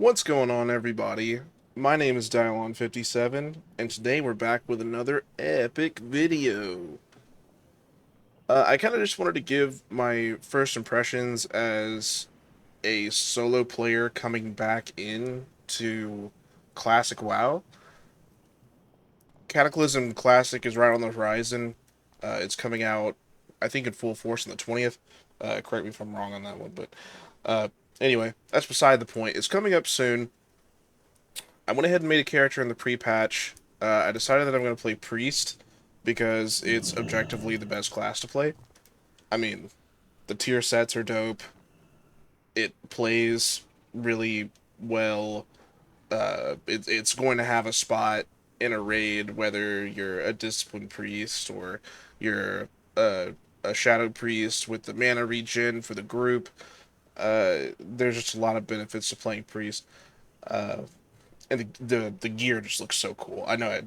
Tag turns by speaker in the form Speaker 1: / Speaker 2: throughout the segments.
Speaker 1: What's going on, everybody? My name is Dylon57, and today we're back with another epic video. I kind of just wanted to give my first impressions as a solo player coming back in to Classic WoW. Cataclysm Classic is right on the horizon. It's coming out, I think, in full force on the 20th. Correct me if I'm wrong on that one, but uh, anyway, that's beside the point. It's coming up soon. I went ahead and made a character in the pre-patch. I decided that I'm going to play Priest because it's objectively the best class to play. I mean, the tier sets are dope. It plays really well. It's going to have a spot in a raid, whether you're a Disciplined Priest or you're a Shadow Priest with the mana regen for the group. There's just a lot of benefits to playing Priest. Uh, and the gear just looks so cool. I know I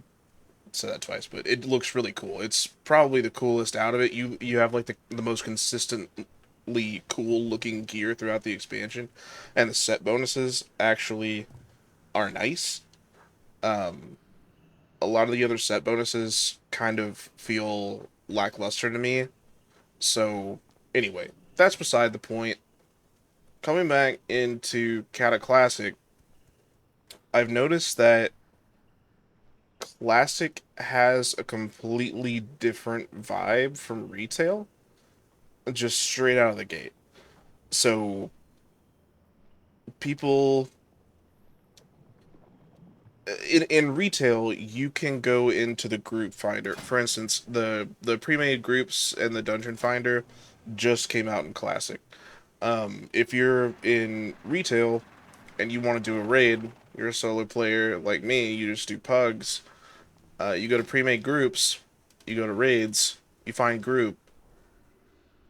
Speaker 1: said that twice, but it looks really cool. It's probably the coolest out of it. You have like the most consistently cool looking gear throughout the expansion, and the set bonuses actually are nice. Um, a lot of the other set bonuses kind of feel lackluster to me. So anyway, that's beside the point. Coming back into Cata Classic, I've noticed that Classic has a completely different vibe from retail, just straight out of the gate. So people in retail, you can go into the group finder. For instance, the pre-made groups and the dungeon finder just came out in Classic. If you're in retail and you want to do a raid, you're a solo player like me, you just do pugs. You go to pre-made groups, you go to raids, you find group.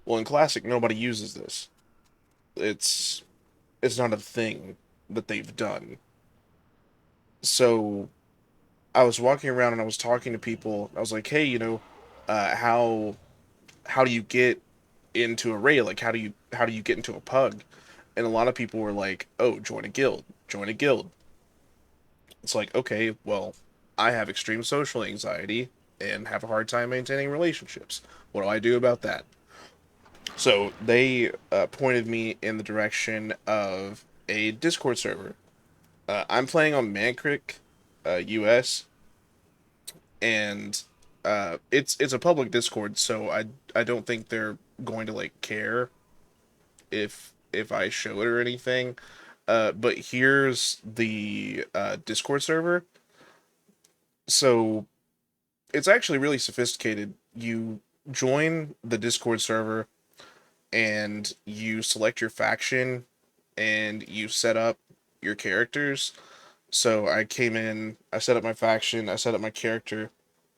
Speaker 1: Well, in Classic, nobody uses this. It's it's not a thing that they've done. So I was walking around and I was talking to people. I was like, "Hey, how do you get into a raid? Like, how do you get into a pug?" And a lot of people were like, "Oh, join a guild. Join a guild." It's like, okay, well, I have extreme social anxiety and have a hard time maintaining relationships. What do I do about that? So they pointed me in the direction of a Discord server. I'm playing on Mancrick, US, and it's a public Discord, so I don't think they're going to like care if I show it or anything. But here's the Discord server. So it's actually really sophisticated. You join the Discord server and you select your faction and you set up your characters. So I came in, I set up my faction, I set up my character,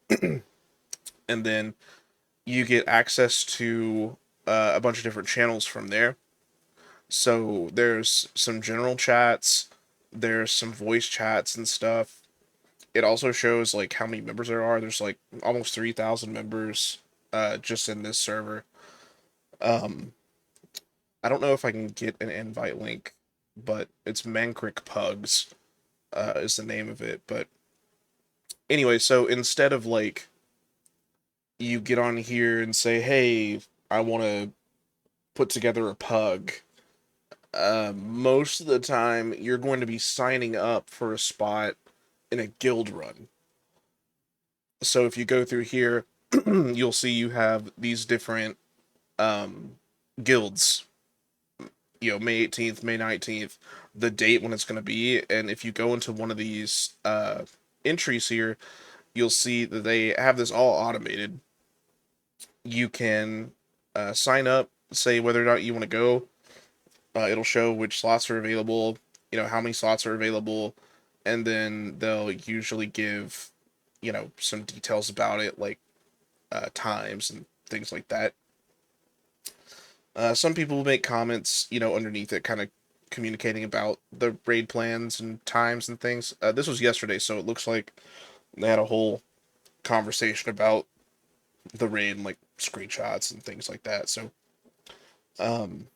Speaker 1: and then you get access to a bunch of different channels from there. So there's some general chats, there's some voice chats and stuff. It also shows like how many members there are. There's like almost 3,000 members just in this server. Um, I don't know if I can get an invite link, but it's Mancrick Pugs is the name of it. But anyway, so instead of like you get on here and say, "Hey, I want to put together a pug," most of the time you're going to be signing up for a spot in a guild run. So if you go through here, you'll see you have these different um, guilds. May 18th, May 19th, the date when it's going to be. And if you go into one of these entries here, you'll see that they have this all automated. You can sign up, say whether or not you want to go. It'll show which slots are available, how many slots are available, and then they'll usually give, some details about it, like times and things like that. Some people make comments, underneath it, kind of communicating about the raid plans and times and things. This was yesterday, so it looks like they had a whole conversation about the raid and like screenshots and things like that. So, um,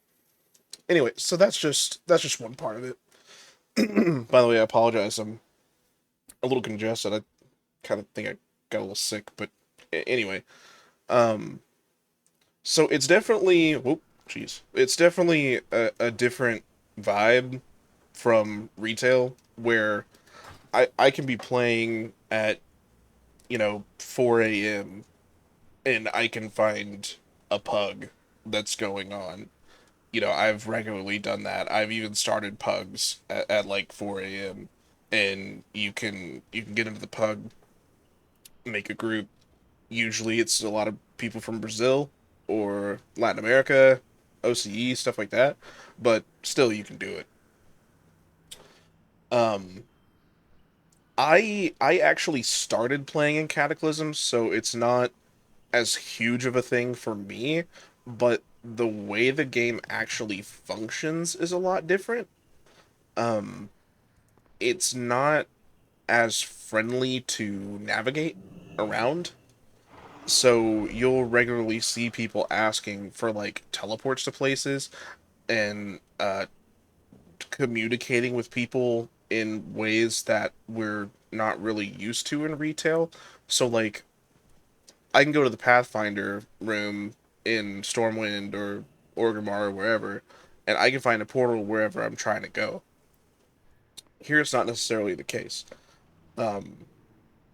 Speaker 1: anyway, so that's just one part of it. By the way, I apologize. I'm a little congested. I kind of think I got a little sick, but anyway. Um, so it's definitely, whoop, jeez, it's definitely a different vibe from retail where I can be playing at 4 a.m. and I can find a pug that's going on. I've regularly done that. I've even started pugs at like 4 a.m. and you can get into the pug, make a group. Usually it's a lot of people from Brazil or Latin America, OCE, stuff like that. But still you can do it. Um I actually started playing in Cataclysm, so it's not as huge of a thing for me, but the way the game actually functions is a lot different. Um, it's not as friendly to navigate around. So you'll regularly see people asking for like teleports to places and communicating with people in ways that we're not really used to in retail. So like I can go to the Pathfinder room in Stormwind or Orgrimmar or wherever, and I can find a portal wherever I'm trying to go. Here it's not necessarily the case. Um,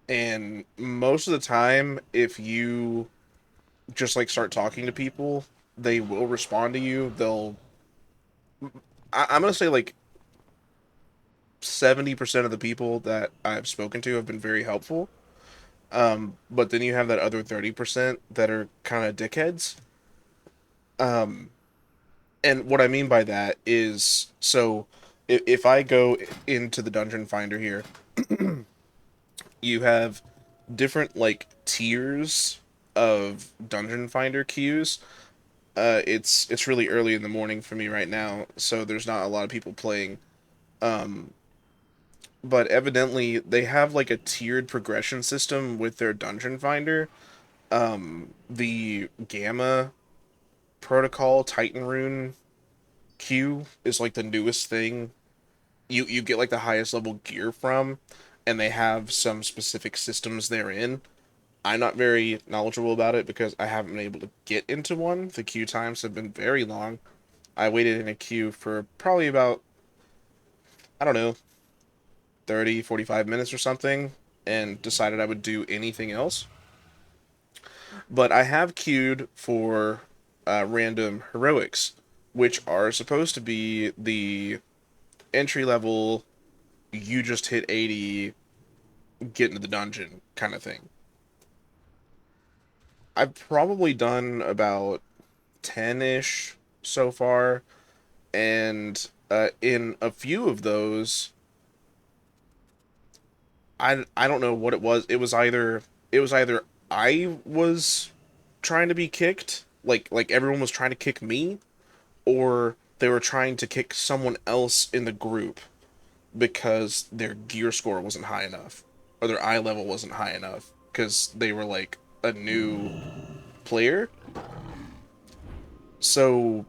Speaker 1: and most of the time, if you just like start talking to people, they will respond to you. I'm gonna say like 70% of the people that I've spoken to have been very helpful. But then you have that other 30% that are kind of dickheads. Um, and what I mean by that is, so if I go into the dungeon finder here, you have different like tiers of dungeon finder queues. It's really early in the morning for me right now, so there's not a lot of people playing. Um, but evidently they have like a tiered progression system with their dungeon finder. The Gamma Protocol Titan Rune queue is like the newest thing you get like the highest level gear from, and they have some specific systems therein. I'm not very knowledgeable about it because I haven't been able to get into one. The queue times have been very long. I waited in a queue for probably about, I don't know, 30, 45 minutes or something, and decided I would do anything else. But I have queued for random heroics, which are supposed to be the entry level, you just hit 80, get into the dungeon kind of thing. I've probably done about 10-ish so far, and in a few of those, I don't know what it was. It was either I was trying to be kicked, like everyone was trying to kick me, or they were trying to kick someone else in the group because their gear score wasn't high enough or their eye level wasn't high enough because they were like a new player. So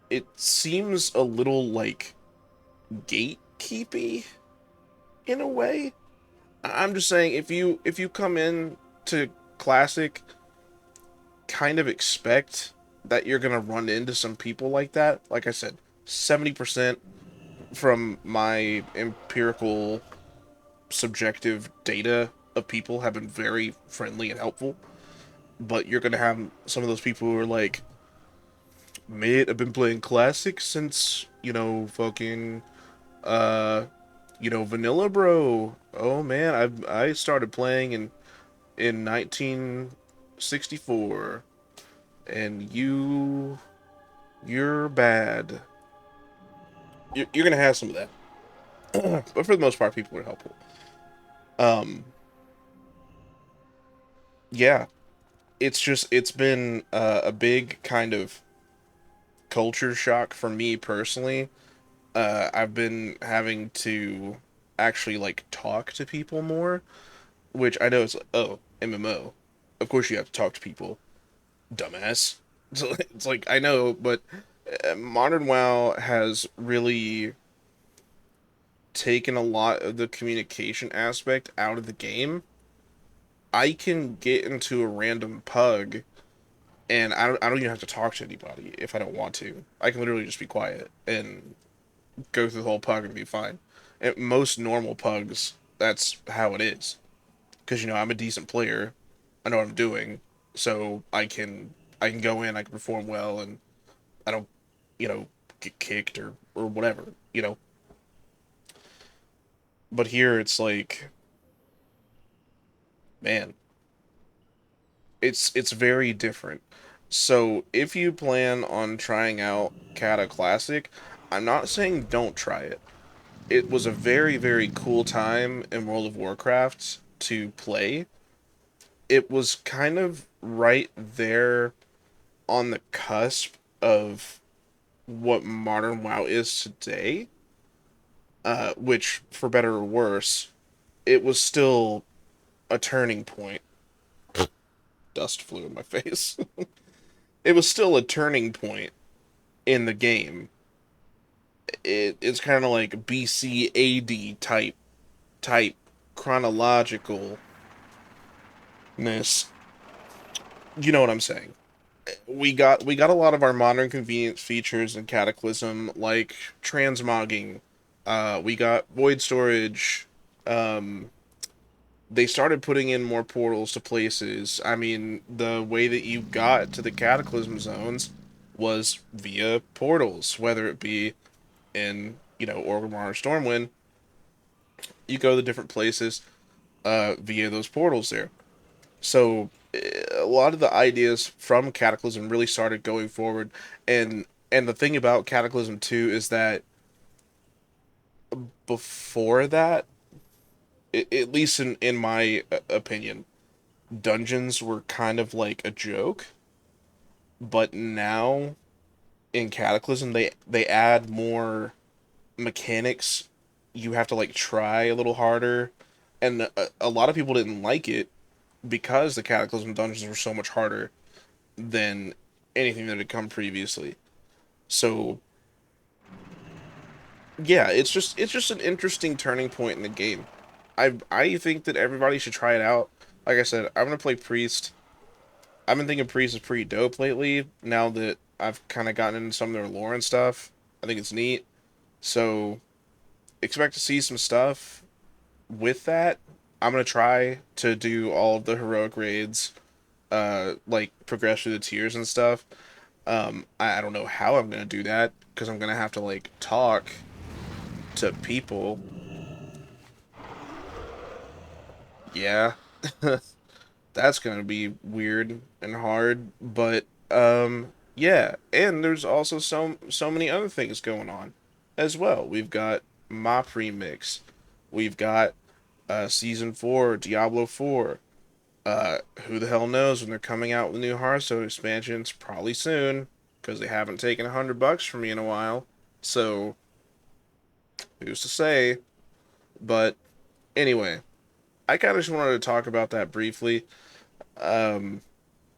Speaker 1: it seems a little like gatekeepy in a way. I'm just saying if you come in to classic, kind of expect that you're gonna run into some people like that. Like I said, 70% from my empirical subjective data of people have been very friendly and helpful. But you're gonna have some of those people who are like, mate, I've been playing classic since, fucking vanilla bro. Oh man, I started playing in 1964 and you're bad. You're gonna have some of that. But for the most part people are helpful. Um yeah, it's been a big kind of culture shock for me personally. I've been having to actually like talk to people more, which I know is like, oh, MMO. Of course you have to talk to people, dumbass. It's like I know, but Modern WoW has really taken a lot of the communication aspect out of the game, I can get into a random pug and I don't even have to talk to anybody if I don't want to. I can literally just be quiet and go through the whole pug and be fine. And most normal pugs, that's how it is. Because, I'm a decent player. I know what I'm doing. So I can go in, I can perform well, and I don't, get kicked or whatever. But here it's like, man, it's very different. So if you plan on trying out Cata Classic, I'm not saying don't try it. It was a very, very cool time in World of Warcraft to play. It was kind of right there on the cusp of what modern WoW is today, which, for better or worse, it was still a turning point. Dust flew in my face. It was still a turning point in the game. It's kind of like BC AD type chronologicalness. You know what I'm saying? We got a lot of our modern convenience features in Cataclysm, like transmogging. We got void storage. Um, they started putting in more portals to places. I mean, the way that you got to the Cataclysm zones was via portals, whether it be in Orgrimmar or Stormwind. You go to the different places via those portals there. So a lot of the ideas from Cataclysm really started going forward, and the thing about Cataclysm 2 is that before that, at least in my opinion, dungeons were kind of like a joke, but now in Cataclysm they add more mechanics. You have to like try a little harder, and a lot of people didn't like it because the Cataclysm dungeons were so much harder than anything that had come previously. So yeah, it's just an interesting turning point in the game. I think that everybody should try it out. Like I said, I'm gonna play Priest. I've been thinking Priest is pretty dope lately. Now that I've kind of gotten into some of their lore and stuff, I think it's neat. So expect to see some stuff with that. I'm gonna try to do all of the heroic raids, like progress through the tiers and stuff. I don't know how I'm gonna do that because I'm gonna have to like talk to people. Yeah, that's gonna be weird and hard, but yeah, and there's also so many other things going on as well. We've got my remix, we've got season 4, Diablo 4. Who the hell knows when they're coming out with new Hearthstone expansions? Probably soon, because they haven't taken $100 from me in a while. So who's to say? But anyway, I kind of just wanted to talk about that briefly. Um,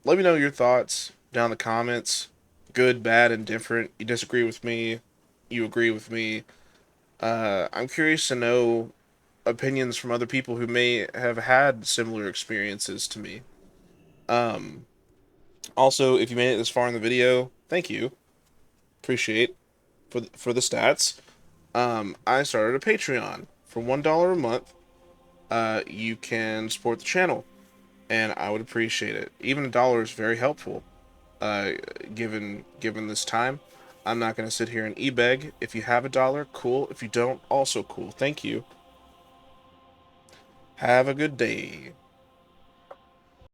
Speaker 1: Let me know your thoughts down in the comments. Good, bad, and different. You disagree with me. You agree with me. I'm curious to know opinions from other people who may have had similar experiences to me. Um, Also, if you made it this far in the video, thank you. Appreciate for the stats. I started a Patreon for $1 a month. You can support the channel, and I would appreciate it. Even $1 is very helpful. Uh, given this time, I'm not gonna sit here and e-beg. If you have $1, cool. If you don't, also cool. Thank you. Have a good day.